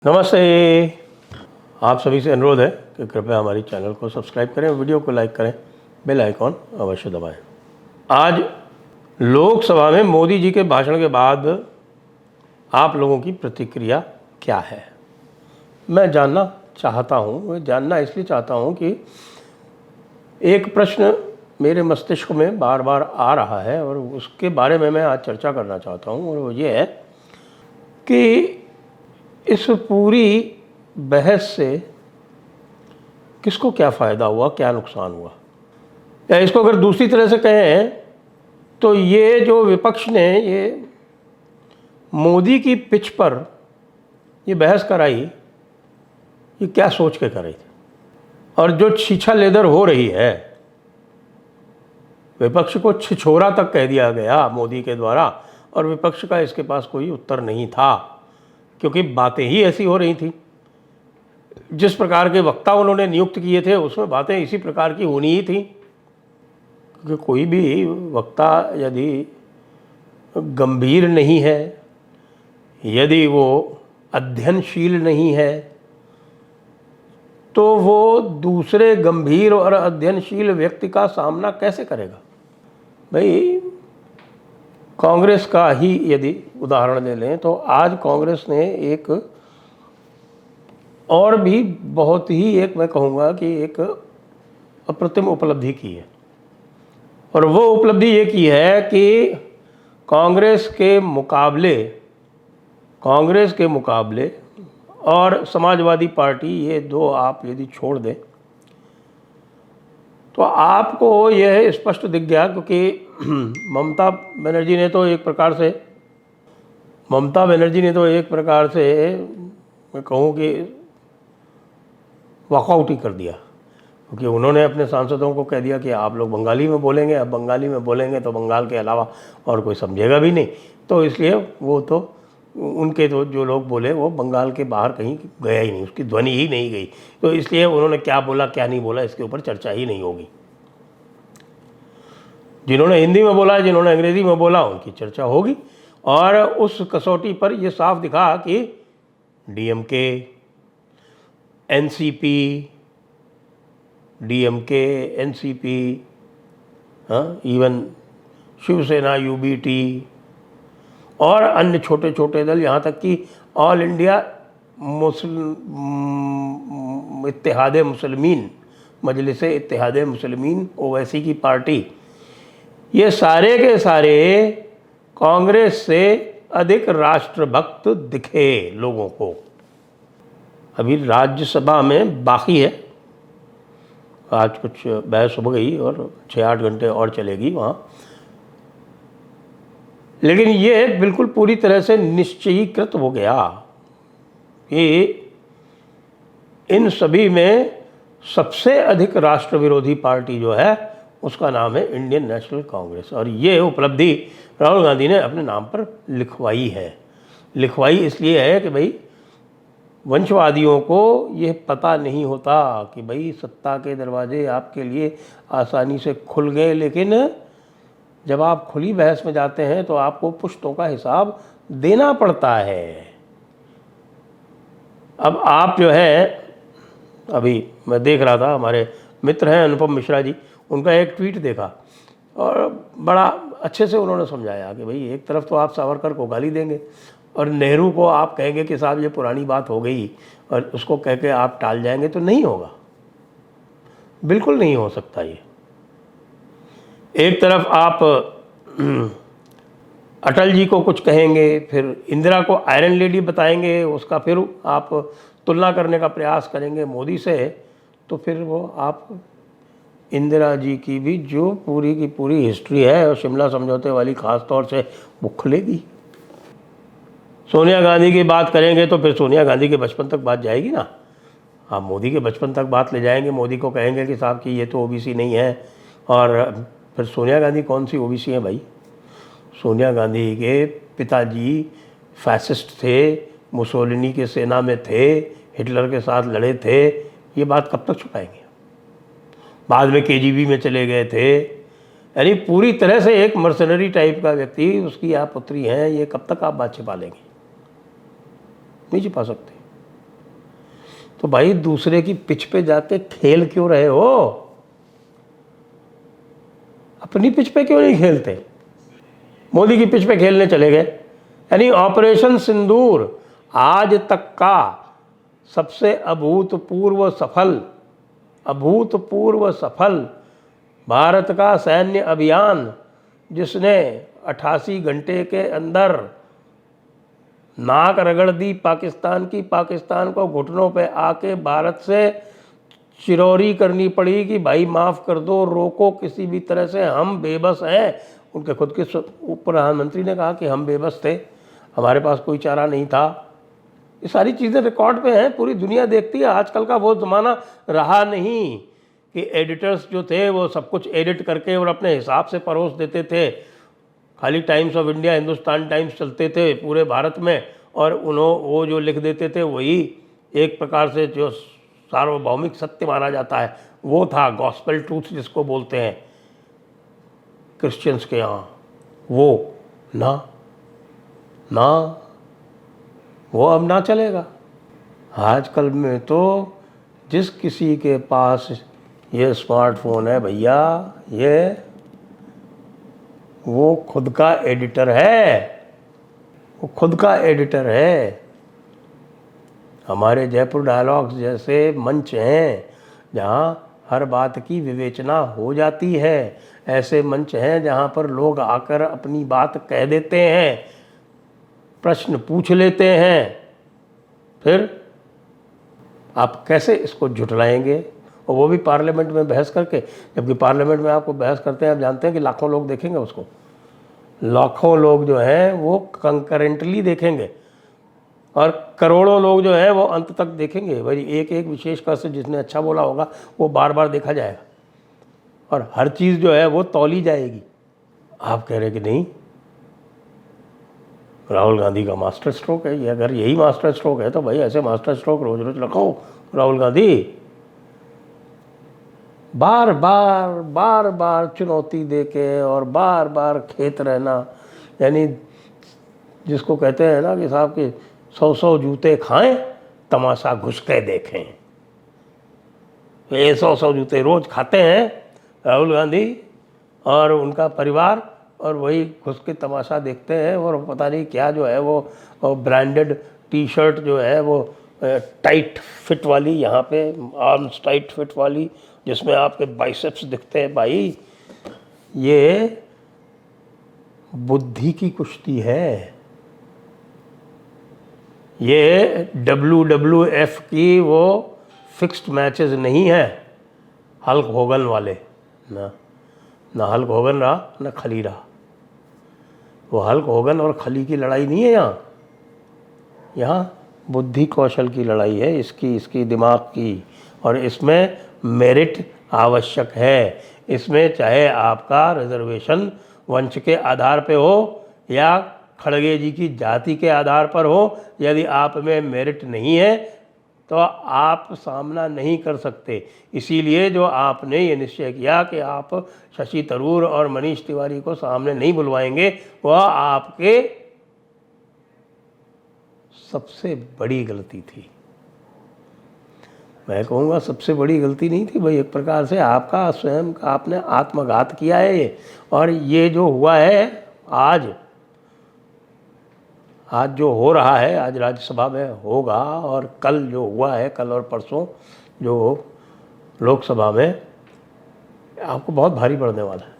नमस्ते। आप सभी से अनुरोध है कि कृपया हमारी चैनल को सब्सक्राइब करें, वीडियो को लाइक करें, बेल आइकॉन अवश्य दबाएं। आज लोकसभा में मोदी जी के भाषण के बाद आप लोगों की प्रतिक्रिया क्या है, मैं जानना चाहता हूं। मैं जानना इसलिए चाहता हूं कि एक प्रश्न मेरे मस्तिष्क में बार बार आ रहा है और उसके बारे में मैं आज चर्चा करना चाहता हूं, और वो ये है कि इस पूरी बहस से किसको क्या फ़ायदा हुआ, क्या नुकसान हुआ। या इसको अगर दूसरी तरह से कहें तो ये जो विपक्ष ने ये मोदी की पिच पर ये बहस कराई, ये क्या सोच के कराई थी। और जो छीछा लेदर हो रही है, विपक्ष को छिछोरा तक कह दिया गया मोदी के द्वारा, और विपक्ष का इसके पास कोई उत्तर नहीं था, क्योंकि बातें ही ऐसी हो रही थी। जिस प्रकार के वक्ता उन्होंने नियुक्त किए थे उसमें बातें इसी प्रकार की होनी ही थी। क्योंकि कोई भी वक्ता यदि गंभीर नहीं है, यदि वो अध्ययनशील नहीं है, तो वो दूसरे गंभीर और अध्ययनशील व्यक्ति का सामना कैसे करेगा। भाई, कांग्रेस का ही यदि उदाहरण ले लें तो आज कांग्रेस ने एक और भी बहुत ही मैं कहूँगा कि एक अप्रतिम उपलब्धि की है। और वो उपलब्धि ये की है कि कांग्रेस के मुकाबले और समाजवादी पार्टी, ये दो आप यदि छोड़ दें तो आपको यह स्पष्ट दिख गया, क्योंकि ममता बनर्जी ने तो एक प्रकार से मैं कहूँ कि वॉकआउट ही कर दिया। क्योंकि उन्होंने अपने सांसदों को कह दिया कि आप लोग बंगाली में बोलेंगे। अब बंगाली में बोलेंगे तो बंगाल के अलावा और कोई समझेगा भी नहीं, तो इसलिए वो तो उनके तो जो लोग बोले वो बंगाल के बाहर कहीं गया ही नहीं, उसकी ध्वनि ही नहीं गई। तो इसलिए उन्होंने क्या बोला क्या नहीं बोला इसके ऊपर चर्चा ही नहीं होगी। जिन्होंने हिंदी में बोला, जिन्होंने अंग्रेज़ी में बोला, उनकी चर्चा होगी। और उस कसौटी पर यह साफ दिखा कि DMK, NCP, even Shiv Sena, UBT और अन्य छोटे छोटे दल, यहाँ तक कि ऑल इंडिया इत्तेहादे मुसलमीन, मजलिसे इत्तेहादे मुसलमीन, ओवैसी की पार्टी, ये सारे के सारे कांग्रेस से अधिक राष्ट्रभक्त दिखे लोगों को। अभी राज्यसभा में बाकी है, आज कुछ बहस हो गई और 6-8 घंटे और चलेगी वहाँ। लेकिन ये बिल्कुल पूरी तरह से निश्चयीकृत हो गया कि इन सभी में सबसे अधिक राष्ट्र विरोधी पार्टी जो है उसका नाम है इंडियन नेशनल कांग्रेस। और ये उपलब्धि राहुल गांधी ने अपने नाम पर लिखवाई है। लिखवाई इसलिए है कि भाई, वंशवादियों को ये पता नहीं होता कि भाई सत्ता के दरवाजे आपके लिए आसानी से खुल गए, लेकिन जब आप खुली बहस में जाते हैं तो आपको पुश्तों का हिसाब देना पड़ता है। अब आप जो है, अभी मैं देख रहा था, हमारे मित्र हैं अनुपम मिश्रा जी, उनका एक ट्वीट देखा और बड़ा अच्छे से उन्होंने समझाया कि भाई, एक तरफ तो आप सावरकर को गाली देंगे और नेहरू को आप कहेंगे कि साहब ये पुरानी बात हो गई, और उसको कह के आप टाल जाएंगे, तो नहीं होगा, बिल्कुल नहीं हो सकता ये। एक तरफ आप अटल जी को कुछ कहेंगे, फिर इंदिरा को आयरन लेडी बताएंगे, उसका फिर आप तुलना करने का प्रयास करेंगे मोदी से, तो फिर वो आप इंदिरा जी की भी जो पूरी की पूरी हिस्ट्री है और शिमला समझौते वाली ख़ास तौर से वो खुलेगी। सोनिया गांधी की बात करेंगे तो फिर सोनिया गांधी के बचपन तक बात जाएगी ना। आप मोदी के बचपन तक बात ले जाएंगे, मोदी को कहेंगे कि साहब कि ये तो ओबीसी नहीं है, और फिर सोनिया गांधी कौन सी ओबीसी है भाई। सोनिया गांधी के पिताजी फैसिस्ट थे, मुसोलिनी के सेना में थे, हिटलर के साथ लड़े थे, ये बात कब तक छुपाएंगे। बाद में केजीबी में चले गए थे, यानी पूरी तरह से एक मर्सनरी टाइप का व्यक्ति, उसकी आप पुत्री हैं, ये कब तक आप बात छिपा लेंगे, नहीं छिपा सकते। तो भाई दूसरे की पिच पे जाके खेल क्यों रहे हो? अपनी पिच पे क्यों नहीं खेलते? मोदी की पिच पे खेलने चले गए। यानी ऑपरेशन सिंदूर आज तक का सबसे अभूतपूर्व सफल भारत का सैन्य अभियान, जिसने 88 घंटे के अंदर नाक रगड़ दी पाकिस्तान की, पाकिस्तान को घुटनों पे आके भारत से चिरौरी करनी पड़ी कि भाई माफ़ कर दो, रोको किसी भी तरह से, हम बेबस हैं। उनके खुद के प्रधानमंत्री ने कहा कि हम बेबस थे, हमारे पास कोई चारा नहीं था। ये सारी चीज़ें रिकॉर्ड पे हैं, पूरी दुनिया देखती है। आजकल का वो ज़माना रहा नहीं कि एडिटर्स जो थे वो सब कुछ एडिट करके और अपने हिसाब से परोस देते थे। खाली times of India, Hindustan times चलते थे पूरे भारत में, और वो जो लिख देते थे वही एक प्रकार से जो सार्वभौमिक सत्य माना जाता है वो था, गॉस्पेल ट्रूथ जिसको बोलते हैं क्रिश्चियंस के यहाँ। वो ना वो अब ना चलेगा। आजकल में तो जिस किसी के पास ये स्मार्टफोन है भैया, वो खुद का एडिटर है। हमारे जयपुर डायलॉग्स जैसे मंच हैं जहाँ हर बात की विवेचना हो जाती है। ऐसे मंच हैं जहाँ पर लोग आकर अपनी बात कह देते हैं, प्रश्न पूछ लेते हैं। फिर आप कैसे इसको झुठलाएंगे? और वो भी पार्लियामेंट में बहस करके, जबकि पार्लियामेंट में आपको बहस करते हैं, आप जानते हैं कि लाखों लोग देखेंगे उसको। लाखों लोग जो हैं वो कंकरेंटली देखेंगे और करोड़ों लोग जो हैं वो अंत तक देखेंगे। भाई एक एक विशेषकर से जिसने अच्छा बोला होगा वो बार बार देखा जाएगा और हर चीज़ जो है वो तौली जाएगी। आप कह रहे कि नहीं, राहुल गांधी का मास्टर स्ट्रोक है ये। अगर यही मास्टर स्ट्रोक है तो भाई ऐसे मास्टर स्ट्रोक रोज रोज रखो। राहुल गांधी बार बार चुनौती देके और बार बार खेत रहना, यानी जिसको कहते हैं ना कि साहब के 100 जूते खाएं, तमाशा घुस के देखें। ये 100 जूते रोज खाते हैं राहुल गांधी और उनका परिवार, और वही घुस के तमाशा देखते हैं। और पता नहीं क्या जो है वो ब्रांडेड टी शर्ट जो है वो टाइट फिट वाली, यहाँ पे आर्म्स टाइट फिट वाली, जिसमें आपके बाइसेप्स दिखते हैं। भाई ये बुद्धि की कुश्ती है, ये WWF की वो फिक्स्ड मैचेस नहीं है हल्क होगन वाले। ना हल्क होगन रहा ना खली रहा। वो हल्क होगन और खली की लड़ाई नहीं है यहाँ बुद्धि कौशल की लड़ाई है, इसकी दिमाग की। और इसमें मेरिट आवश्यक है। इसमें चाहे आपका रिजर्वेशन वंश के आधार पे हो या खड़गे जी की जाति के आधार पर हो, यदि आप में मेरिट नहीं है तो आप सामना नहीं कर सकते। इसीलिए जो आपने ये निश्चय किया कि आप शशि थरूर और मनीष तिवारी को सामने नहीं बुलवाएंगे, वह आपके सबसे बड़ी गलती थी। मैं कहूँगा सबसे बड़ी गलती नहीं थी भाई, एक प्रकार से आपका स्वयं का आपने आत्मघात किया है ये। और ये जो हुआ है आज जो हो रहा है, आज राज्यसभा में होगा, और कल जो हुआ है, कल और परसों जो लोकसभा में, आपको बहुत भारी पड़ने वाला है।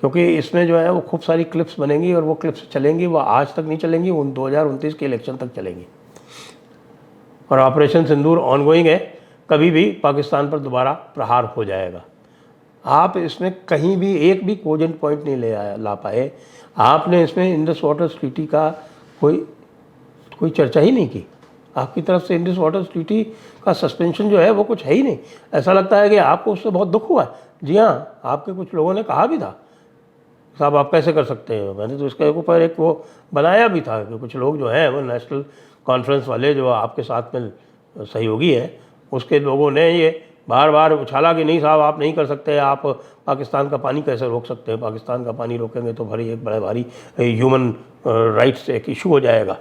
क्योंकि इसमें जो है वो खूब सारी क्लिप्स बनेंगी और वो क्लिप्स चलेंगी, वो आज तक नहीं चलेंगी, 2029 के इलेक्शन तक चलेंगी। और ऑपरेशन सिंदूर ऑनगोइंग है, कभी भी पाकिस्तान पर दोबारा प्रहार हो जाएगा। आप इसमें कहीं भी एक भी कोजेंट पॉइंट नहीं ला पाए। आपने इसमें इंडस वाटर ट्रीटी का कोई चर्चा ही नहीं की। आपकी तरफ से इंडस वाटर ट्रीटी का सस्पेंशन जो है वो कुछ है ही नहीं। ऐसा लगता है कि आपको उससे बहुत दुख हुआ है। जी हाँ, आपके कुछ लोगों ने कहा भी था साहब आप कैसे कर सकते हैं। मैंने तो इसके ऊपर एक वो बनाया भी था कि कुछ लोग जो हैं वो नेशनल कॉन्फ्रेंस वाले जो आपके साथ में सहयोगी हैं, उसके लोगों ने ये बार बार उछाला कि नहीं साहब आप नहीं कर सकते, आप पाकिस्तान का पानी कैसे रोक सकते हैं, पाकिस्तान का पानी रोकेंगे तो भारी एक बड़ा भारी ह्यूमन राइट्स एक इशू हो जाएगा।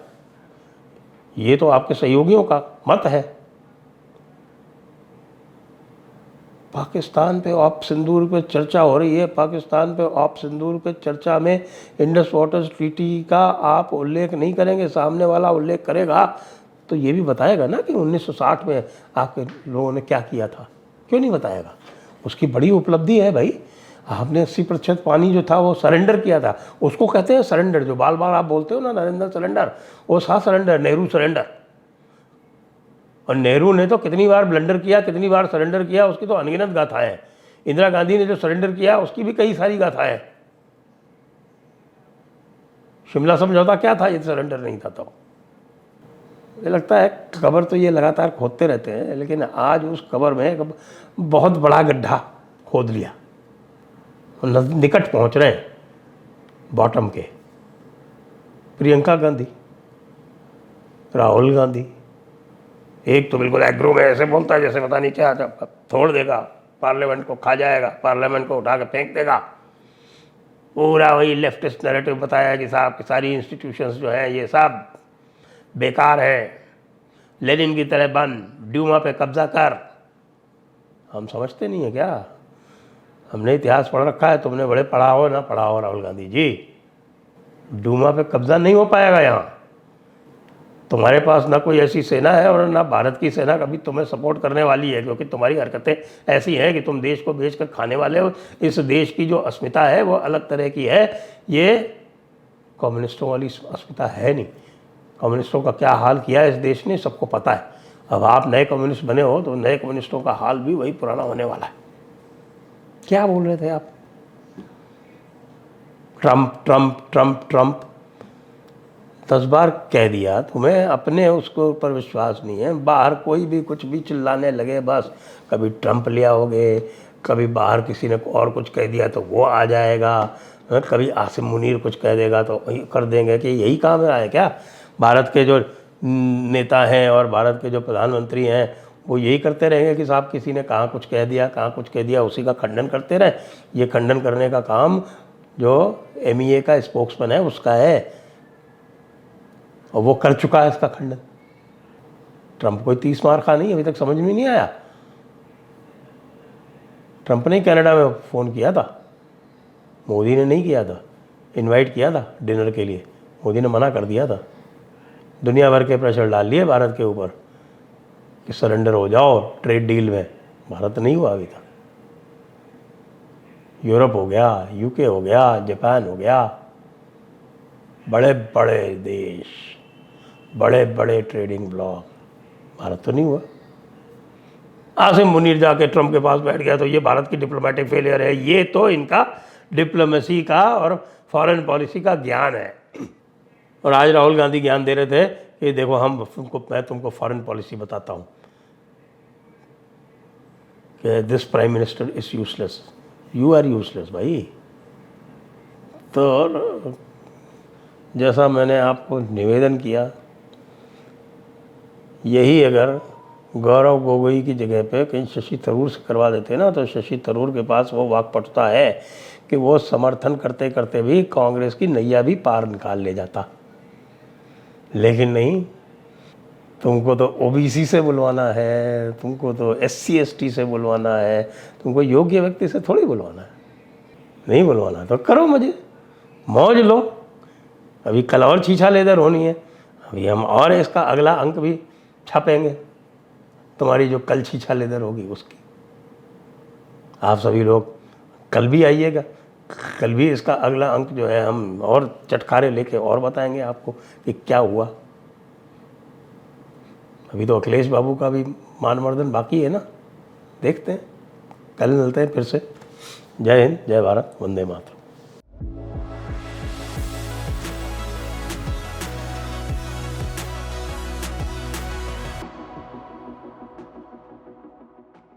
ये तो आपके सहयोगियों का मत है। पाकिस्तान पे ऑप सिंदूर पे चर्चा हो रही है, पाकिस्तान पे ऑप सिंदूर पे चर्चा में इंडस वाटर ट्रीटी का आप उल्लेख नहीं करेंगे, सामने वाला उल्लेख करेगा तो ये भी बताएगा ना कि 1960 में आपके लोगों ने क्या किया था, क्यों नहीं बताएगा? उसकी बड़ी उपलब्धि है भाई। आपने 80% पानी जो था वो सरेंडर किया था, उसको कहते हैं सरेंडर। जो बार बार आप बोलते हो ना नरेंद्र सरेंडर, वो था सरेंडर, नेहरू सरेंडर। और नेहरू ने तो कितनी बार ब्लंडर किया, कितनी बार सरेंडर किया, उसकी तो अनगिनत गाथाएं हैं। इंदिरा गांधी ने जो सरेंडर किया उसकी भी कई सारी गाथाएं हैं। शिमला समझौता क्या था? ये सरेंडर नहीं था। तो मुझे लगता है कबर तो ये लगातार खोदते रहते हैं, लेकिन आज उस कबर में एक बहुत बड़ा गड्ढा खोद लिया, निकट पहुंच रहे हैं बॉटम के। प्रियंका गांधी, राहुल गांधी, एक तो बिल्कुल एग्रो में ऐसे बोलता है जैसे पता नहीं क्या छोड़ देगा, पार्लियामेंट को खा जाएगा, पार्लियामेंट को उठा के फेंक देगा। पूरा वही लेफ्टिस्ट नैरेटिव बताया कि साहब की सारी इंस्टीट्यूशंस जो है ये सब बेकार है, लेनिन की तरह बन, ड्यूमा पे कब्जा कर। हम समझते नहीं है क्या? हमने इतिहास पढ़ रखा है, तुमने बड़े पढ़ा हो ना पढ़ा हो राहुल गांधी जी। ड्यूमा पे कब्जा नहीं हो पाएगा यहाँ। तुम्हारे पास ना कोई ऐसी सेना है और ना भारत की सेना कभी तुम्हें सपोर्ट करने वाली है, क्योंकि तुम्हारी हरकतें ऐसी हैं कि तुम देश को बेच कर खाने वाले हो। इस देश की जो अस्मिता है वो अलग तरह की है, ये कम्युनिस्टों वाली अस्मिता है नहीं। कम्युनिस्टों का क्या हाल किया है इस देश ने सबको पता है। अब आप नए कम्युनिस्ट बने हो तो नए कम्युनिस्टों का हाल भी वही पुराना होने वाला है। क्या बोल रहे थे आप? ट्रम्प ट्रम्प ट्रम्प ट्रम्प 10 बार कह दिया, तुम्हें अपने उसको ऊपर विश्वास नहीं है। बाहर कोई भी कुछ भी चिल्लाने लगे, बस कभी ट्रम्प लिया होगे, कभी बाहर किसी ने और कुछ कह दिया तो वो आ जाएगा, कभी आसिम मुनीर कुछ कह देगा तो कर देंगे। कि यही काम है क्या? भारत के जो नेता हैं और भारत के जो प्रधानमंत्री हैं वो यही करते रहेंगे कि साहब किसी ने कहाँ कुछ कह दिया, कहाँ कुछ कह दिया, उसी का खंडन करते रहे? ये खंडन करने का काम जो MEA का स्पोक्समैन है उसका है, और वो कर चुका है इसका खंडन। ट्रंप कोई 30 मार खा नहीं, अभी तक समझ में नहीं आया। ट्रंप ने कनाडा में फ़ोन किया था, मोदी ने नहीं किया था। इनवाइट किया था डिनर के लिए, मोदी ने मना कर दिया था। दुनिया भर के प्रेशर डाल लिए भारत के ऊपर कि सरेंडर हो जाओ ट्रेड डील में। भारत नहीं हुआ अभी तक। यूरोप हो गया, UK हो गया, जापान हो गया, बड़े बड़े देश, बड़े बड़े ट्रेडिंग ब्लॉक, भारत तो नहीं हुआ। आसिम मुनीर जाके ट्रंप के पास बैठ गया तो ये भारत की डिप्लोमेटिक फेलियर है। ये तो इनका डिप्लोमेसी का और फॉरेन पॉलिसी का ज्ञान है। और आज राहुल गांधी ज्ञान दे रहे थे कि देखो मैं तुमको फॉरेन पॉलिसी बताता हूँ कि this prime minister is useless. You are useless भाई। तो जैसा मैंने आपको निवेदन किया, यही अगर गौरव गोगोई की जगह पे कहीं शशि थरूर से करवा देते ना, तो शशि थरूर के पास वो वाकपटुता है कि वो समर्थन करते करते भी कांग्रेस की नैया भी पार निकाल ले जाता। लेकिन नहीं, तुमको तो OBC से बुलवाना है, तुमको तो SC ST से बुलवाना है, तुमको योग्य व्यक्ति से थोड़ी बुलवाना है। नहीं बुलवाना तो करो, मुझे मौज लो। अभी कल और छीछा लेदर होनी है, अभी हम और इसका अगला अंक भी छापेंगे, तुम्हारी जो कल छीछा लेदर होगी उसकी। आप सभी लोग कल भी आइएगा, कल भी इसका अगला अंक जो है हम और चटखारे लेके और बताएंगे आपको कि क्या हुआ। अभी तो अखिलेश बाबू का भी मानमर्दन बाकी है ना, देखते हैं। कल मिलते हैं फिर से। जय हिंद, जय भारत, वंदे मातरम।